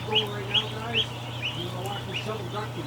going right now, guys. You're gonna watch me shovel ducklings.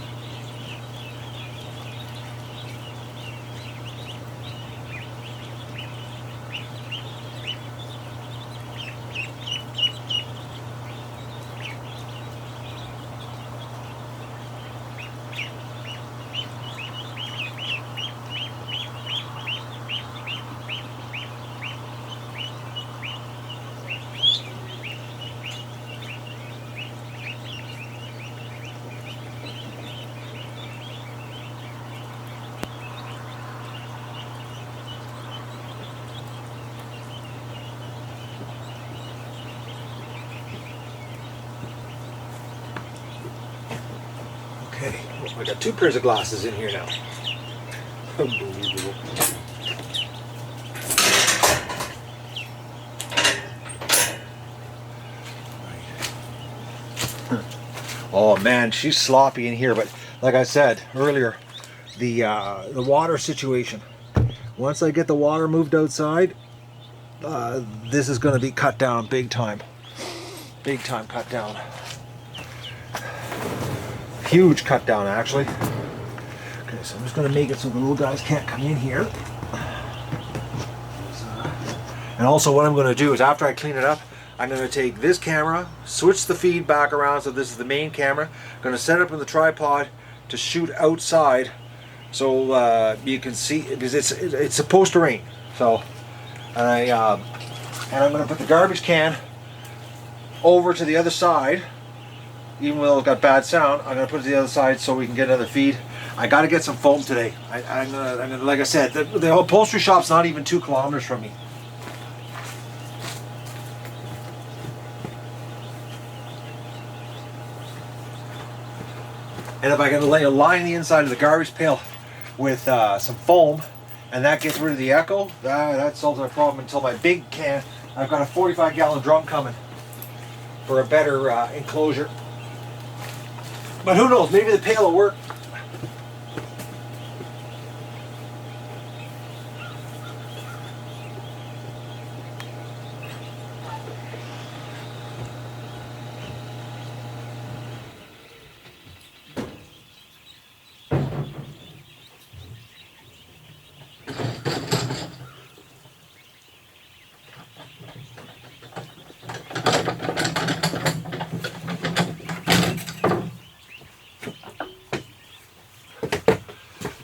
Okay, I got 2 pairs of glasses in here now. Unbelievable. Oh man, she's sloppy in here, but like I said earlier, the water situation. Once I get the water moved outside, this is going to be cut down big time. Big time cut down. Huge cut down, actually. Okay, so I'm just going to make it so the little guys can't come in here. And also what I'm going to do is after I clean it up, I'm going to take this camera, switch the feed back around so this is the main camera. I'm going to set it up in the tripod to shoot outside so you can see, because it's supposed to rain. So, and I'm going to put the garbage can over to the other side. Even though it's got bad sound, I'm going to put it to the other side so we can get another feed. I got to get some foam today. I'm gonna, like I said, the upholstery shop's not even 2 kilometers from me. And if I can line the inside of the garbage pail with some foam, and that gets rid of the echo, that solves our problem until my big can. I've got a 45-gallon drum coming for a better enclosure. But who knows, maybe the pail will work.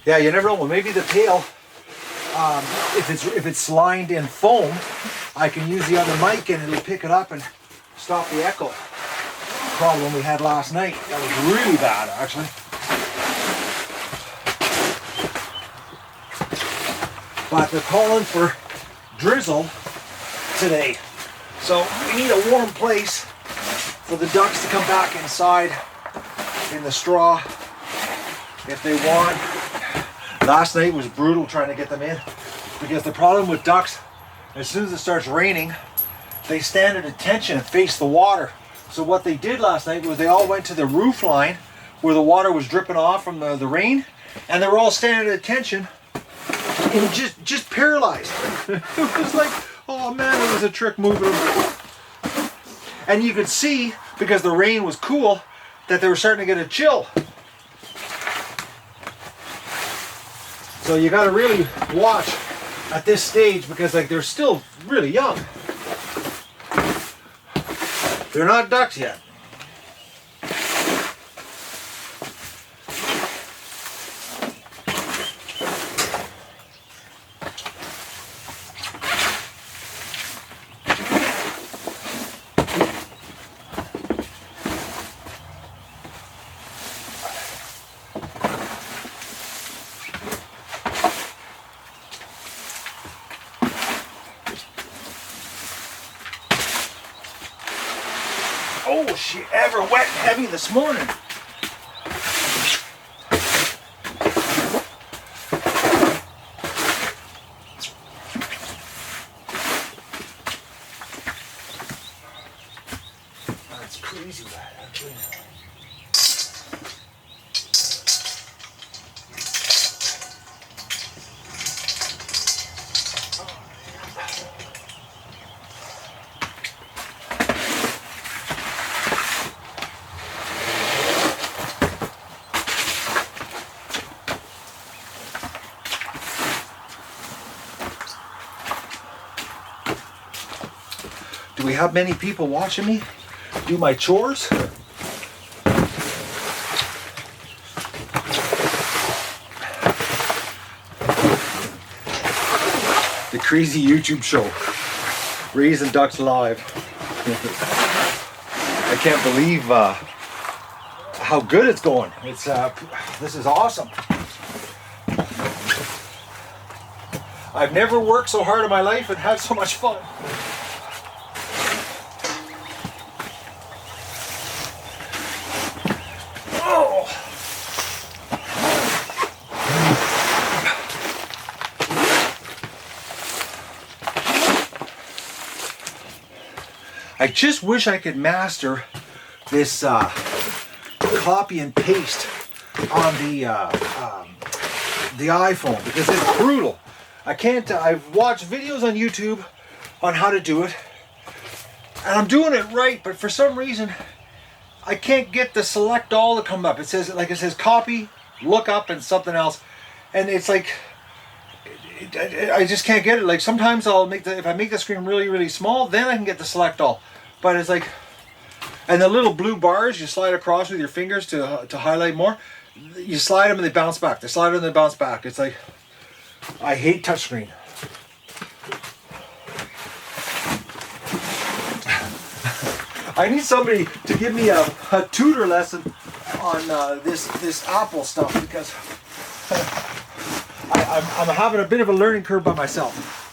Yeah, you never know. Well, maybe the pail, if it's lined in foam, I can use the other mic and it'll pick it up and stop the echo problem we had last night. That was really bad, actually. But they're calling for drizzle today, so we need a warm place for the ducks to come back inside in the straw if they want. Last night was brutal trying to get them in, because the problem with ducks, as soon as it starts raining, they stand at attention and face the water. So what they did last night was they all went to the roof line where the water was dripping off from the rain, and they were all standing at attention and just paralyzed. It was like, oh man, it was a trick moving them. And you could see, because the rain was cool, that they were starting to get a chill. So you got to really watch at this stage, because like they're still really young. They're not ducks yet. Oh, was she ever wet and heavy this morning? That's crazy bad, actually. Do we have many people watching me do my chores? The crazy YouTube show, Raising Ducks Live. I can't believe how good it's going. It's this is awesome. I've never worked so hard in my life and had so much fun. Oh. I just wish I could master this copy and paste on the iPhone, because it's brutal. I can't. I've watched videos on YouTube on how to do it, and I'm doing it right, but for some reason I can't get the select all to come up. It says copy, look up, and something else, and it's like I just can't get it. Like sometimes if I make the screen really, really small, then I can get the select all. But it's like, and the little blue bars you slide across with your fingers to highlight more. You slide them and they bounce back. They slide them and they bounce back. It's like, I hate touchscreen. I need somebody to give me a tutor lesson on this Apple stuff, because I'm having a bit of a learning curve by myself.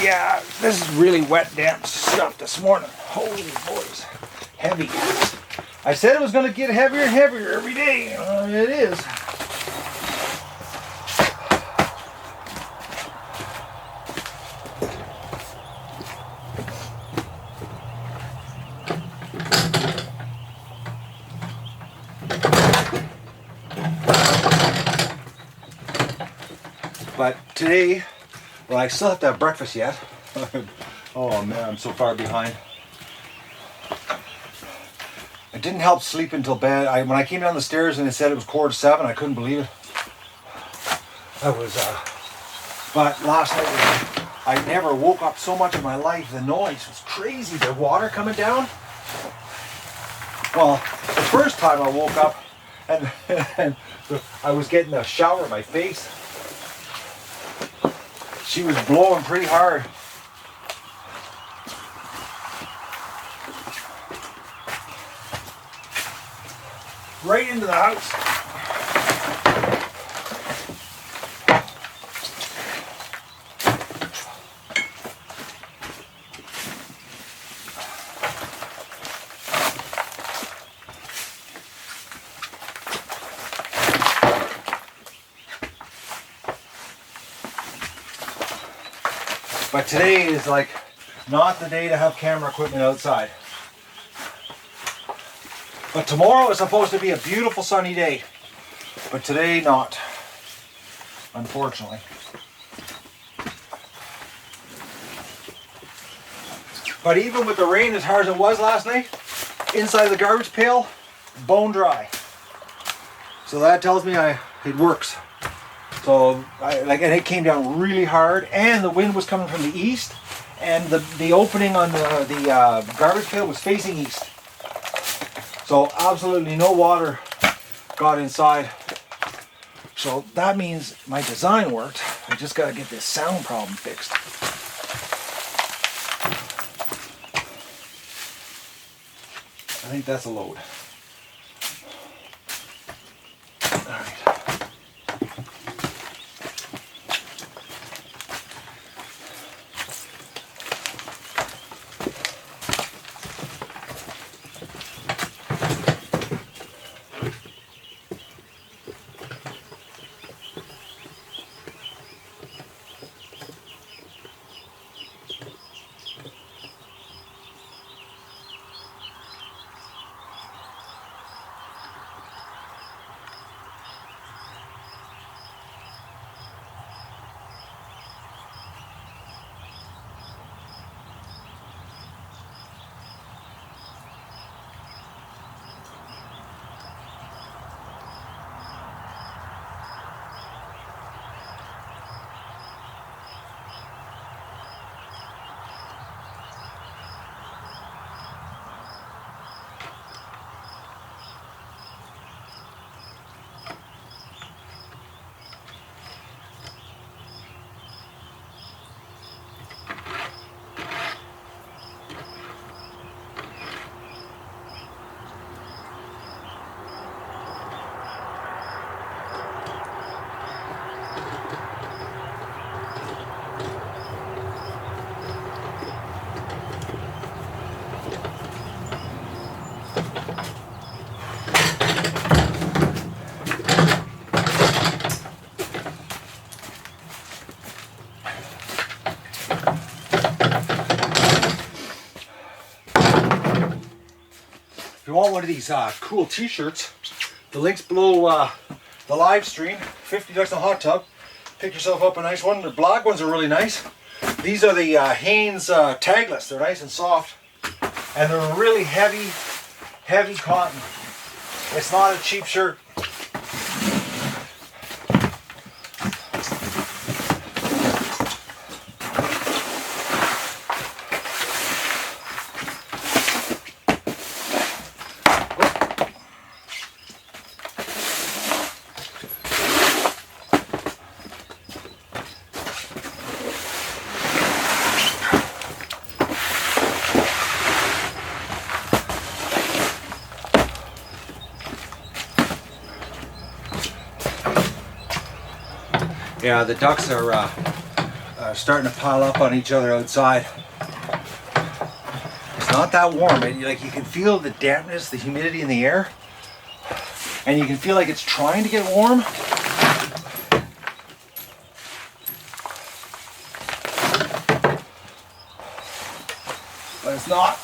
Yeah, this is really wet, damp stuff this morning. Holy boys, heavy. I said it was going to get heavier and heavier every day. It is. But today, well, I still have to have breakfast yet. Oh man, I'm so far behind. It didn't help sleep until bed. When I came down the stairs and it said it was 6:45, I couldn't believe it. But last night, I never woke up so much in my life. The noise was crazy. The water coming down. Well, the first time I woke up and I was getting a shower in my face. She was blowing pretty hard. Right into the house. But today is like not the day to have camera equipment outside. But tomorrow is supposed to be a beautiful sunny day. But today not, unfortunately. But even with the rain as hard as it was last night, inside the garbage pail, bone dry. So that tells me it works. So and it came down really hard, and the wind was coming from the east, and the opening on the garbage pail was facing east. So absolutely no water got inside. So that means my design worked. I just got to get this sound problem fixed. I think that's a load. All right. want one of these cool t-shirts, the link's below the live stream. 50 ducks in a hot tub. Pick yourself up a nice one. The black ones are really nice. These are the Hanes tagless. They're nice and soft. And they're really heavy cotton. It's not a cheap shirt. Yeah, the ducks are starting to pile up on each other outside. It's not that warm. Like you can feel the dampness, the humidity in the air, and you can feel like it's trying to get warm. But it's not.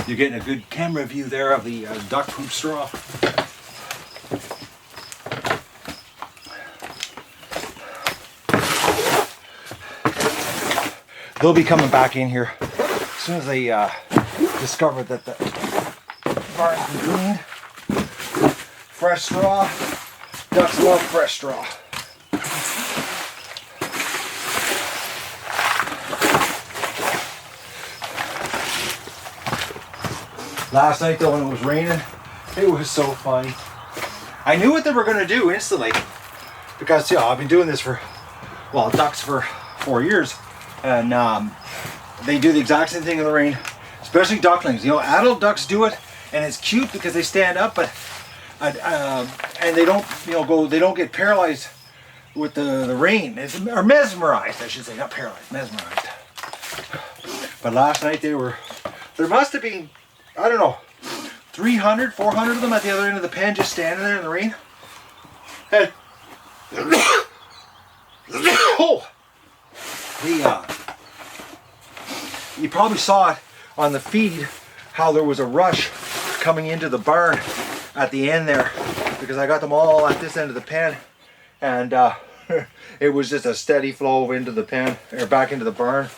You're getting a good camera view there of the duck poop straw. They'll be coming back in here as soon as they discover that the barn's been cleaned. Fresh straw. Ducks love fresh straw. Last night though, when it was raining, it was so funny. I knew what they were going to do instantly because I've been doing this for, well, ducks for 4 years, and they do the exact same thing in the rain, especially ducklings. Adult ducks do it, and it's cute because they stand up, but and they don't, they don't get paralyzed with the rain, or mesmerized, I should say, not paralyzed, mesmerized. But last night there must have been, I don't know, 300, 400 of them at the other end of the pen just standing there in the rain. And you probably saw it on the feed how there was a rush coming into the barn at the end there, because I got them all at this end of the pen, and it was just a steady flow into the pen, or back into the barn.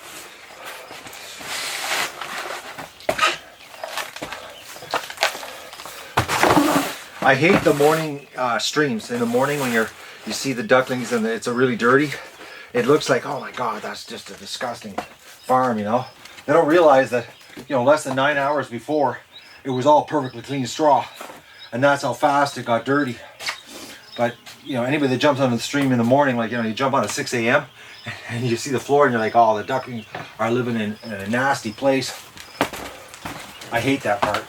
I hate the morning streams. In the morning when you see the ducklings and it's really dirty, it looks like, oh my God, that's just a disgusting farm, They don't realize that, less than 9 hours before, it was all perfectly clean straw. And that's how fast it got dirty. But, anybody that jumps onto the stream in the morning, like, you jump on at 6 a.m. and you see the floor and you're like, oh, the ducklings are living in a nasty place. I hate that part.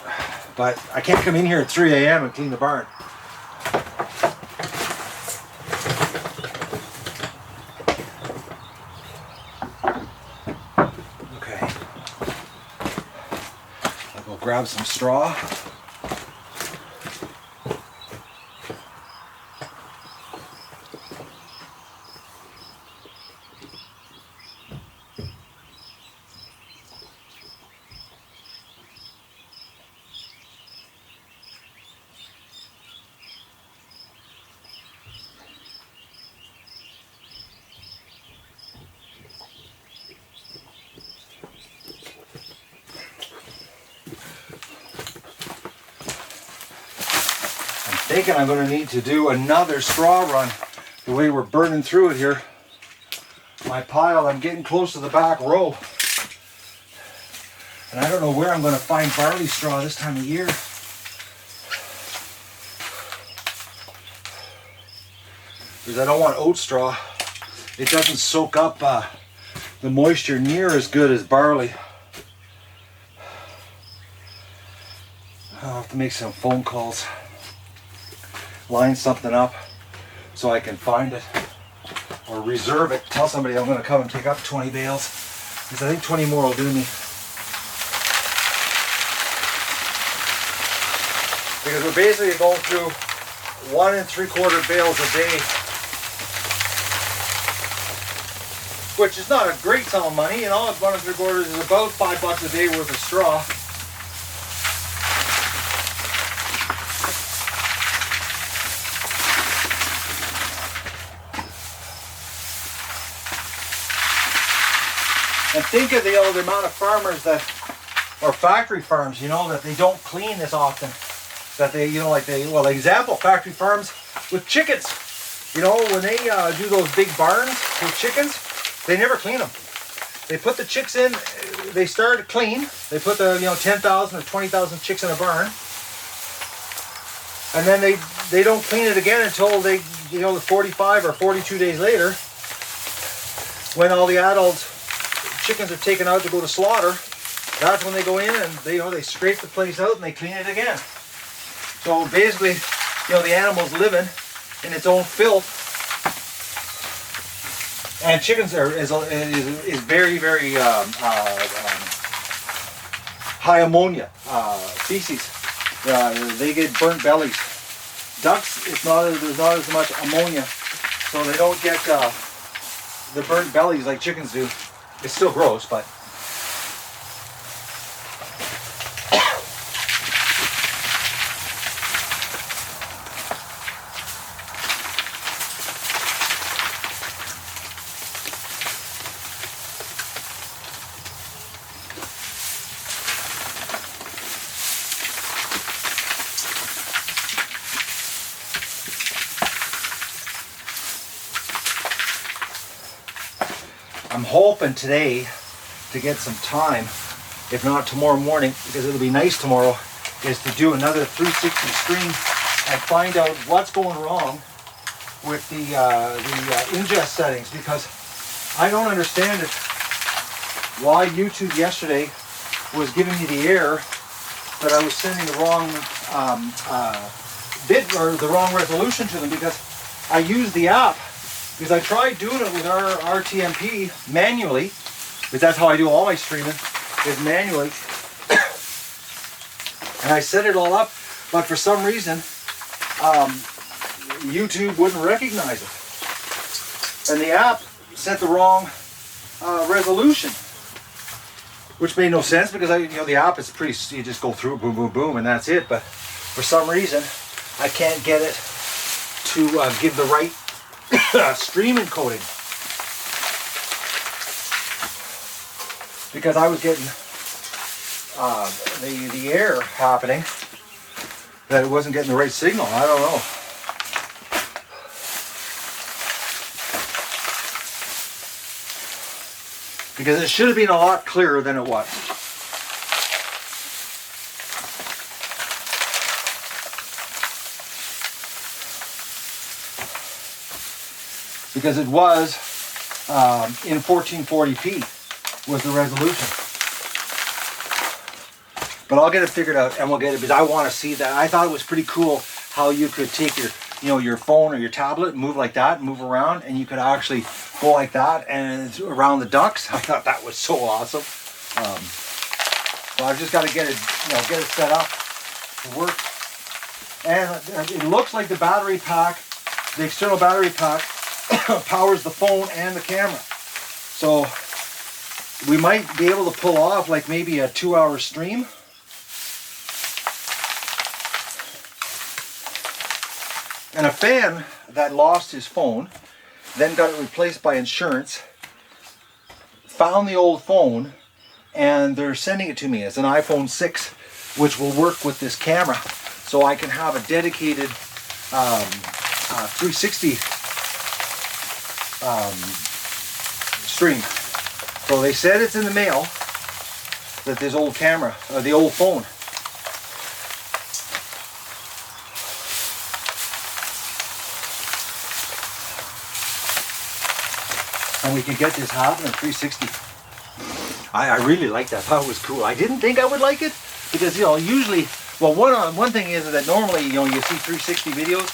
But I can't come in here at 3 a.m. and clean the barn. Okay. I'll go grab some straw. Thinking I'm going to need to do another straw run the way we're burning through it here, my pile, I'm getting close to the back row. And I don't know where I'm going to find barley straw this time of year. Because I don't want oat straw. It doesn't soak up the moisture near as good as barley. I'll have to make some phone calls. Line something up so I can find it. Or reserve it. Tell somebody I'm going to come and take up 20 bales. Because I think 20 more will do me. Because we're basically going through 1 3/4 bales a day. Which is not a great sum of money, you know. 1 3/4 is about $5 a day worth of straw. And think of the amount of farmers that, or factory farms, you know, that they don't clean this often. That they, you know, like they, well, example, factory farms with chickens. You know, when they do those big barns with chickens, they never clean them. They put the chicks in, they start clean. They put the, 10,000 or 20,000 chicks in a barn. And then they don't clean it again until they, the 45 or 42 days later, when all the adult chickens are taken out to go to slaughter. That's when they go in and they scrape the place out and they clean it again. So basically, the animal's living in its own filth. And chickens is very, very high ammonia species. They get burnt bellies. Ducks, there's not as much ammonia, so they don't get the burnt bellies like chickens do. It's still gross, but. I'm hoping today to get some time, if not tomorrow morning, because it'll be nice tomorrow, is to do another 360 stream and find out what's going wrong with the ingest settings, because I don't understand it. Why YouTube yesterday was giving me the error that I was sending the wrong bit or the wrong resolution to them, because I used the app. Because I tried doing it with our RTMP manually, because that's how I do all my streaming, is manually. And I set it all up, but for some reason, YouTube wouldn't recognize it. And the app set the wrong resolution, which made no sense, because the app is pretty, you just go through, boom, boom, boom, and that's it. But for some reason, I can't get it to give the right stream encoding, because I was getting the error happening that it wasn't getting the right signal. I don't know. Because it should have been a lot clearer than it was. Because it was in 1440p was the resolution. But I'll get it figured out, and we'll get it, because I want to see that. I thought it was pretty cool how you could take your phone or your tablet and move like that, move around, and you could actually go like that and around the ducks. I thought that was so awesome. So I've just got to get it set up to work. And it looks like the battery pack, the external battery pack, powers the phone and the camera. So we might be able to pull off like maybe a 2-hour stream. And a fan that lost his phone, then got it replaced by insurance, found the old phone, and they're sending it to me as an iPhone 6, which will work with this camera. So I can have a dedicated 360 stream. So they said it's in the mail, that this old camera, the old phone. And we can get this happening 360. I really like that. That was cool. I didn't think I would like it because, you know, usually, well, one thing is that normally, you know, you see 360 videos,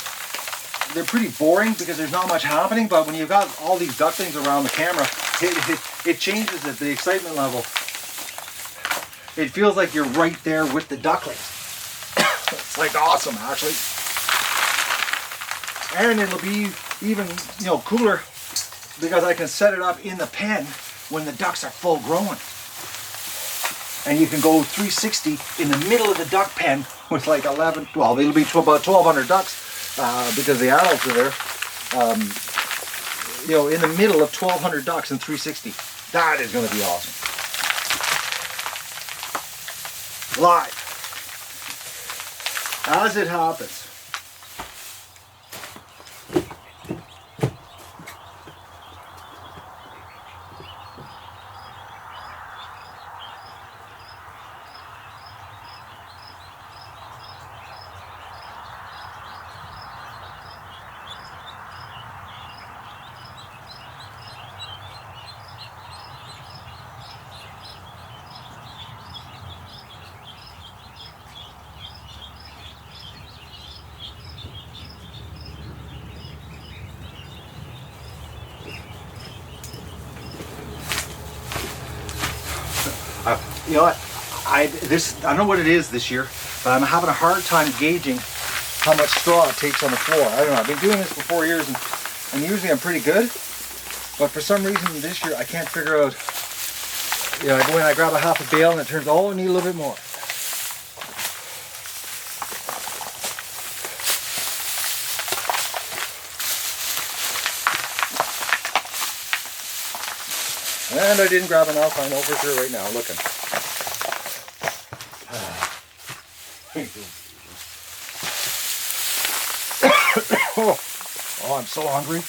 they're pretty boring because there's not much happening. But when you've got all these ducklings around the camera, it changes the excitement level. It feels like you're right there with the ducklings. It's like awesome, actually. And it'll be even, you know, cooler because I can set it up in the pen when the ducks are full grown. And you can go 360 in the middle of the duck pen with like 11, well, it'll be about 1,200 ducks because the adults are there. You know, in the middle of 1,200 ducks in 360. That is going to be awesome. Live. As it happens. You know what? I don't know what it is this year, but I'm having a hard time gauging how much straw it takes on the floor. I don't know. I've been doing this for 4 years, and usually I'm pretty good. But for some reason this year I can't figure out. You know, I go in, I grab a half a bale, and it turns, oh, I need a little bit more. And I didn't grab enough. I know for sure right now. Looking. Oh, I'm so hungry.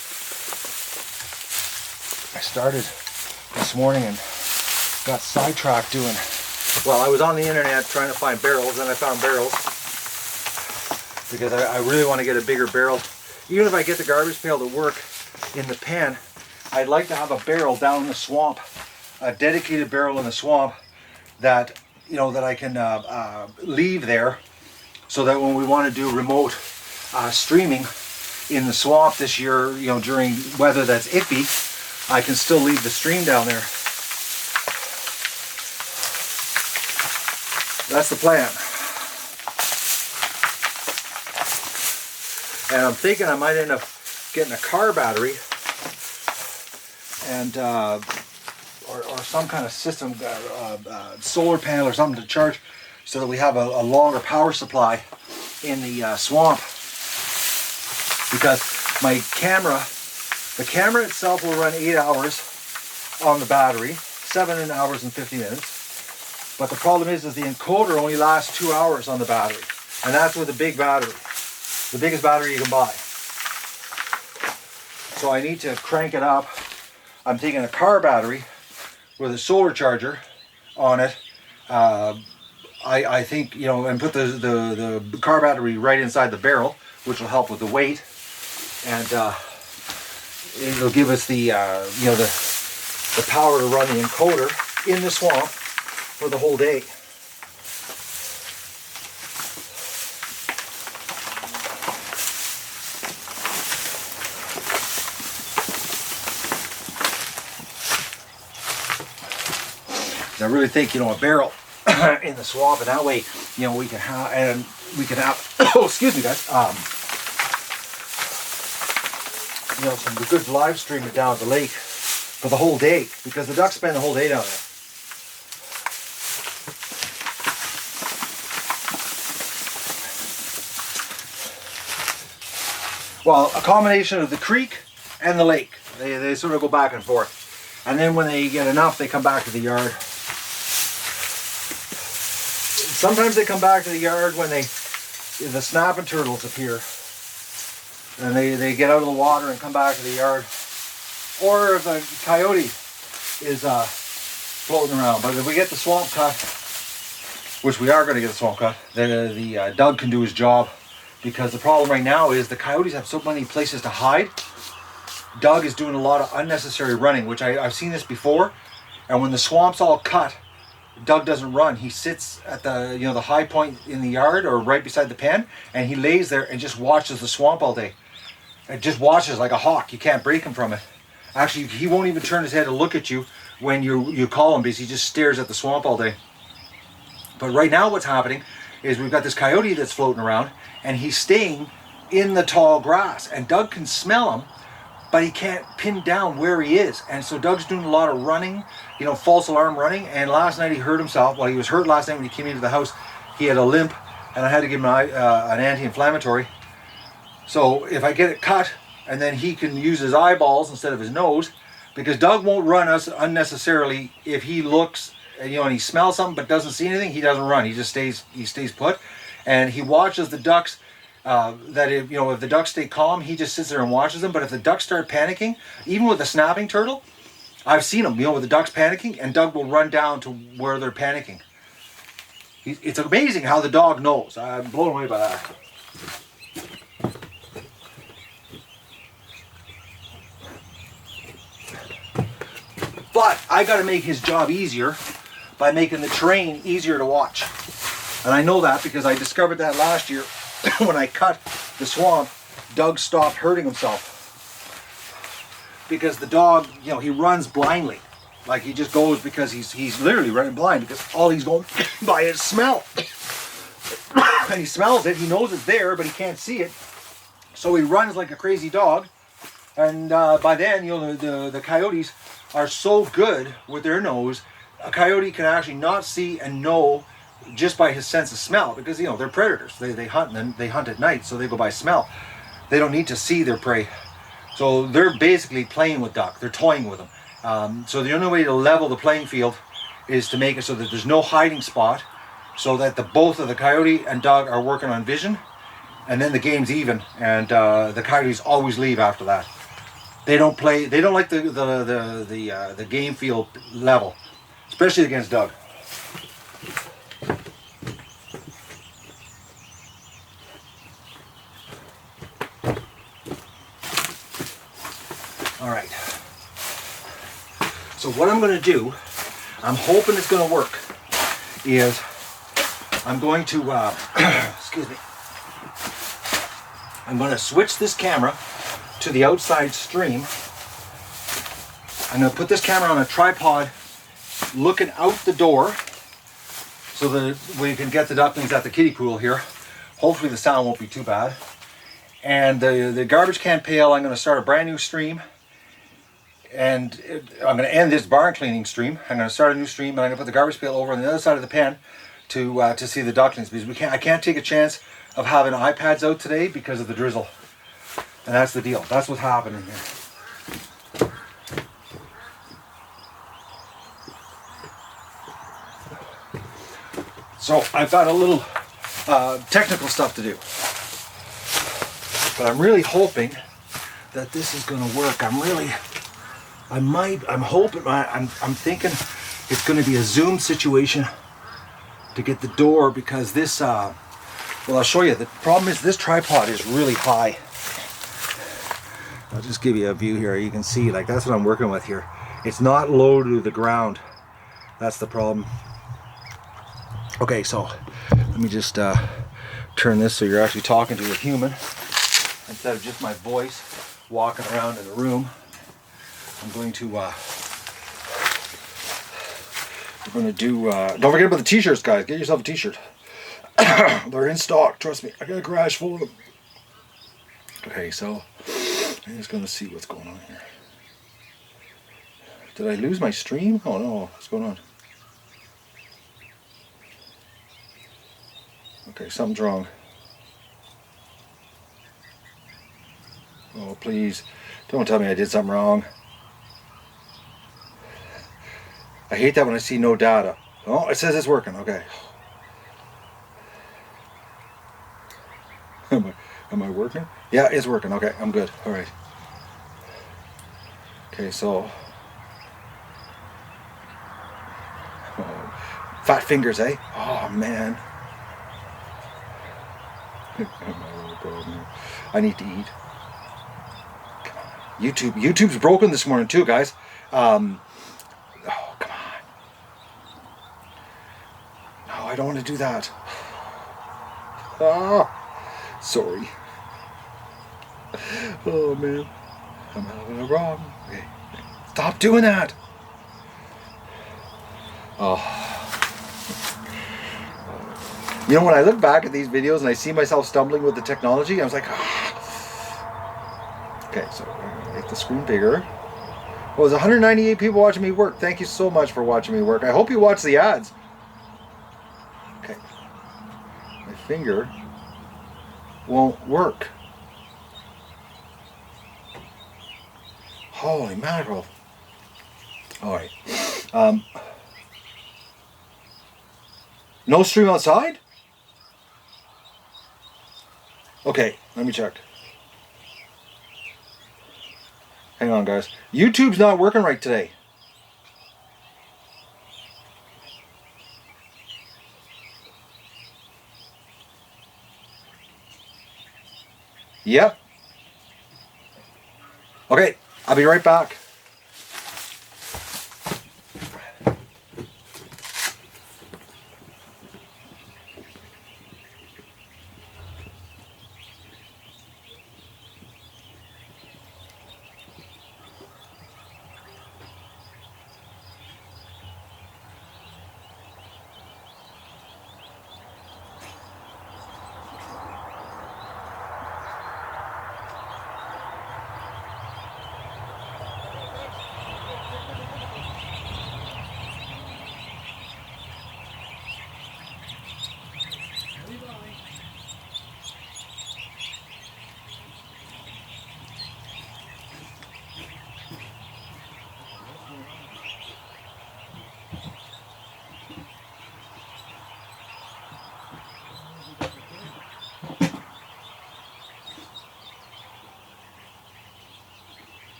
I started this morning and got sidetracked doing, well, I was on the internet trying to find barrels, and I found barrels because I really want to get a bigger barrel. Even if I get the garbage pail to work in the pen, I'd like to have a barrel down in the swamp, a dedicated barrel in the swamp that, you know, that I can leave there so that when we want to do remote streaming in the swamp this year, you know, during weather that's iffy, I can still leave the stream down there. That's the plan. And I'm thinking I might end up getting a car battery and or some kind of system, solar panel or something to charge, so that we have a longer power supply in the swamp. Because my camera, the camera itself will run 8 hours on the battery, 7 hours and 50 minutes. But the problem is the encoder only lasts 2 hours on the battery, and that's with a big battery, the biggest battery you can buy. So I need to crank it up. I'm taking a car battery with a solar charger on it. I think, you know, and put the car battery right inside the barrel, which will help with the weight, and it'll give us the you know, the power to run the encoder in the swamp for the whole day. I really think, you know, a barrel in the swamp, and that way, you know, we can have, oh, excuse me, guys, you know, some good live streaming down at the lake for the whole day, because the ducks spend the whole day down there. Well, a combination of the creek and the lake. They sort of go back and forth. And then when they get enough, they come back to the yard. Sometimes they come back to the yard when the snapping turtles appear. And they get out of the water and come back to the yard. or if a coyote is floating around. But if we get the swamp cut, which we are going to get the swamp cut, then the Doug can do his job. Because the problem right now is the coyotes have so many places to hide. Doug is doing a lot of unnecessary running, which I've seen this before. And when the swamp's all cut, Doug doesn't run. He sits at the the high point in the yard or right beside the pen, and he lays there and just watches the swamp all day. It just watches like a hawk. You can't break him from it. Actually, he won't even turn his head to look at you when you call him, because he just stares at the swamp all day. But right now what's happening is we've got this coyote that's floating around, and he's staying in the tall grass, and Doug can smell him, but he can't pin down where he is. And so Doug's doing a lot of running, false alarm running. And last night he hurt himself. Well, he was hurt last night when he came into the house. He had a limp, and I had to give him an anti-inflammatory. So if I get it cut, and then he can use his eyeballs instead of his nose, because Doug won't run us unnecessarily. If he looks and he smells something but doesn't see anything, he doesn't run. He just stays put, and he watches the ducks. That if the ducks stay calm, he just sits there and watches them. But if the ducks start panicking, even with a snapping turtle, I've seen them, with the ducks panicking, and Doug will run down to where they're panicking. It's amazing how the dog knows. I'm blown away by that. But I got to make his job easier by making the terrain easier to watch. And I know that because I discovered that last year. When I cut the swamp, Doug stopped hurting himself. Because the dog, he runs blindly. Like he just goes because he's literally running blind, because all he's going by is smell. And he smells it, he knows it's there, but he can't see it. So he runs like a crazy dog. And by then, the coyotes are so good with their nose, a coyote can actually not see and know just by his sense of smell, because they're predators. They hunt, and they hunt at night, so they go by smell. They don't need to see their prey. So they're basically playing with Duck. They're toying with them. So the only way to level the playing field is to make it so that there's no hiding spot, so that both of the coyote and Doug are working on vision, and then the game's even, and the coyotes always leave after that. They don't play. They don't like the game field level, especially against Doug. All right. So what I'm going to do, I'm hoping it's going to work, is I'm going to, excuse me, I'm going to switch this camera to the outside stream. I'm going to put this camera on a tripod looking out the door so that we can get the ducklings at the kiddie pool here. Hopefully the sound won't be too bad. And the garbage can pail, I'm going to start a brand new stream. And I'm going to end this barn cleaning stream. I'm going to start a new stream, and I'm going to put the garbage pail over on the other side of the pen to see the ducklings, because I can't take a chance of having iPads out today because of the drizzle. And that's the deal. That's what's happening here. So I've got a little technical stuff to do, but I'm really hoping that this is going to work. I'm thinking it's going to be a Zoom situation to get the door, because this, well, I'll show you. The problem is this tripod is really high. I'll just give you a view here. You can see, like, that's what I'm working with here. It's not low to the ground. That's the problem. Okay, so let me just turn this so you're actually talking to a human instead of just my voice walking around in the room. I'm going to do, don't forget about the t-shirts, guys. Get yourself a t-shirt. They're in stock, trust me. I got a garage full of them. Okay, so I'm just going to see what's going on here. Did I lose my stream? Oh no, what's going on? Okay, something's wrong. Oh, please, don't tell me I did something wrong. I hate that when I see no data. Oh, it says it's working. Okay. Am I working? Yeah, it's working. Okay, I'm good. All right. Okay, so oh, fat fingers, eh? Oh man. I need to eat. YouTube's broken this morning too, guys. Oh, come on. No, I don't want to do that. Oh, sorry. Oh man, I'm having a problem. Okay, stop doing that. Oh, you know, when I look back at these videos and I see myself stumbling with the technology, I was like, ah. Okay, so I'm gonna make the screen bigger. Well, there's 198 people watching me work. Thank you so much for watching me work. I hope you watch the ads. Okay, my finger won't work. Holy mackerel. All right. No stream outside? Okay, let me check. Hang on, guys. YouTube's not working right today. Yep. Okay, I'll be right back.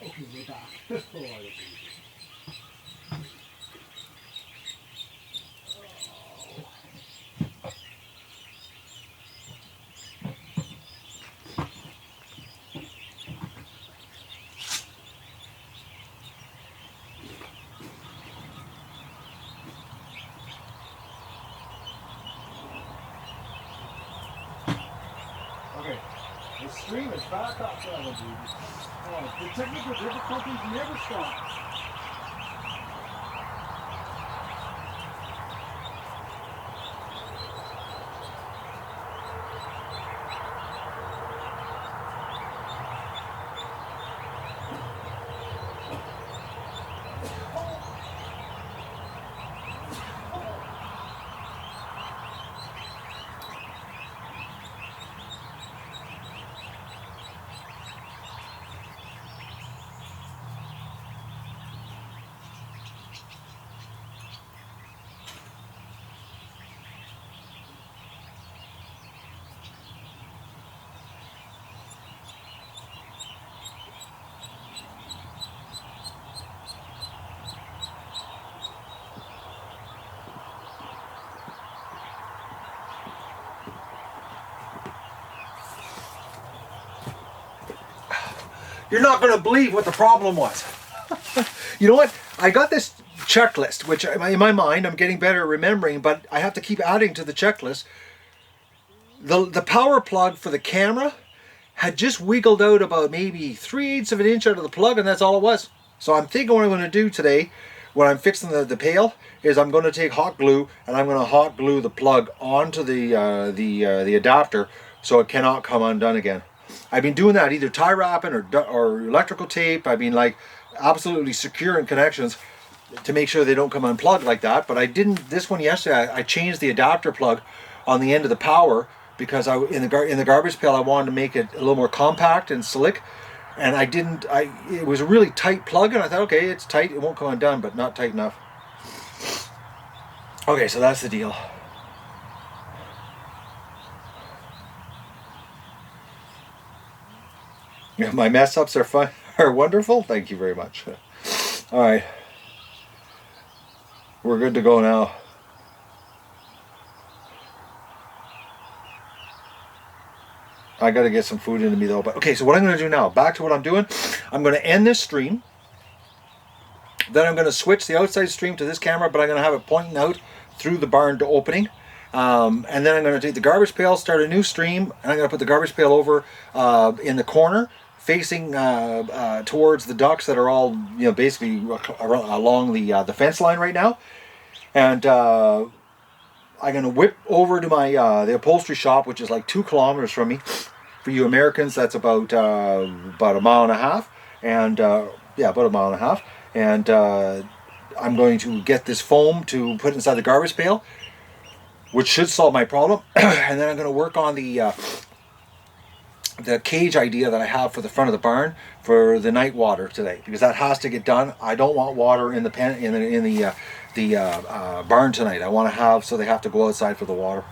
Okay, we're back. Okay, the stream is back up, dude. Oh, the technical difficulties never stop. You're not going to believe what the problem was. You know what? I got this checklist, which in my mind I'm getting better at remembering, but I have to keep adding to the checklist. The power plug for the camera had just wiggled out about maybe 3/8 of an inch out of the plug, and that's all it was. So I'm thinking what I'm going to do today when I'm fixing the pail is I'm going to take hot glue and I'm going to hot glue the plug onto the adapter so it cannot come undone again. I've been doing that either tie wrapping or electrical tape. I've been like absolutely securing connections to make sure they don't come unplugged like that. But I didn't this one yesterday. I changed the adapter plug on the end of the power because in the garbage pail I wanted to make it a little more compact and slick, and it was a really tight plug, and I thought, okay, it's tight, it won't come undone, but not tight enough. Okay, so that's the deal. Yeah, my mess ups are fun, are wonderful. Thank you very much. All right, we're good to go now. I got to get some food into me though. But okay, so what I'm going to do now, back to what I'm doing. I'm going to end this stream. Then I'm going to switch the outside stream to this camera, but I'm going to have it pointing out through the barn to opening. And then I'm going to take the garbage pail, start a new stream, and I'm going to put the garbage pail over in the corner, facing towards the ducks that are all, you know, basically along the fence line right now. And I'm going to whip over to my the upholstery shop, which is like 2 kilometers from me. For you Americans, that's about a mile and a half, and yeah, about a mile and a half. And I'm going to get this foam to put inside the garbage pail, which should solve my problem. And then I'm going to work on the cage idea that I have for the front of the barn for the night water today, because that has to get done. I don't want water in the pen in the barn tonight. I want to have, so they have to go outside for the water.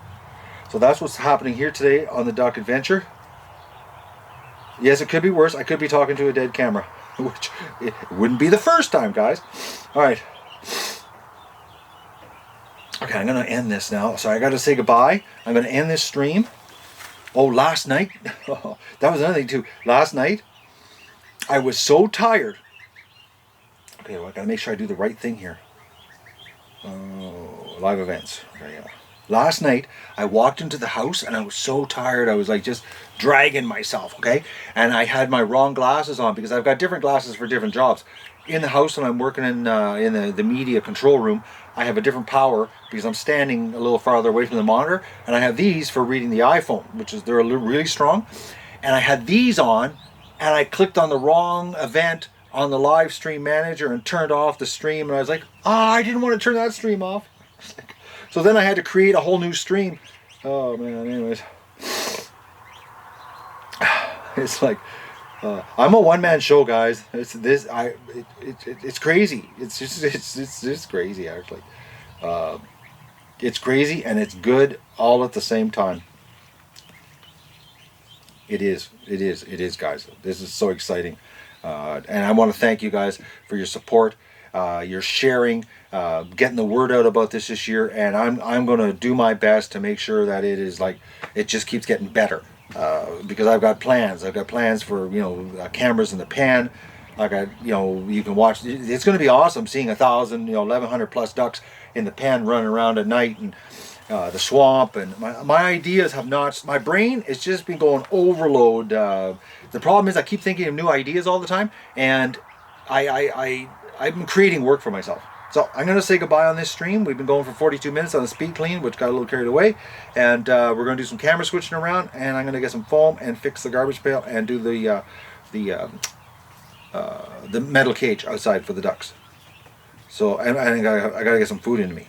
So that's what's happening here today on the duck adventure. Yes, it could be worse. I could be talking to a dead camera, which it wouldn't be the first time, guys. All right. Okay, I'm going to end this now. So I got to say goodbye. I'm going to end this stream. Oh, last night, that was another thing too. Last night, I was so tired. Okay, well, I got to make sure I do the right thing here. Oh, live events. Okay, yeah. Last night, I walked into the house and I was so tired. I was like just dragging myself, okay? And I had my wrong glasses on because I've got different glasses for different jobs. In the house when I'm working in the media control room, I have a different power because I'm standing a little farther away from the monitor, and I have these for reading the iPhone, which is, they're really strong. And I had these on, and I clicked on the wrong event on the live stream manager and turned off the stream, and I was like, I didn't want to turn that stream off. So then I had to create a whole new stream. Oh man, anyways. It's like, I'm a one-man show, guys. It's crazy. It's just crazy, actually. It's crazy and it's good all at the same time. It is, guys. This is so exciting, and I want to thank you guys for your support, your sharing, getting the word out about this year. And I'm going to do my best to make sure that it is like it just keeps getting better. Because I've got plans. I've got plans for, you know, cameras in the pen. I got, you know, you can watch. It's going to be awesome seeing 1,000, 1,100 plus ducks in the pen running around at night, and the swamp. And my ideas have not. My brain has just been going overload. The problem is I keep thinking of new ideas all the time, and I've been creating work for myself. So I'm going to say goodbye on this stream. We've been going for 42 minutes on the speed clean, which got a little carried away. And we're going to do some camera switching around, and I'm going to get some foam and fix the garbage pail and do the metal cage outside for the ducks. So I got to get some food into me.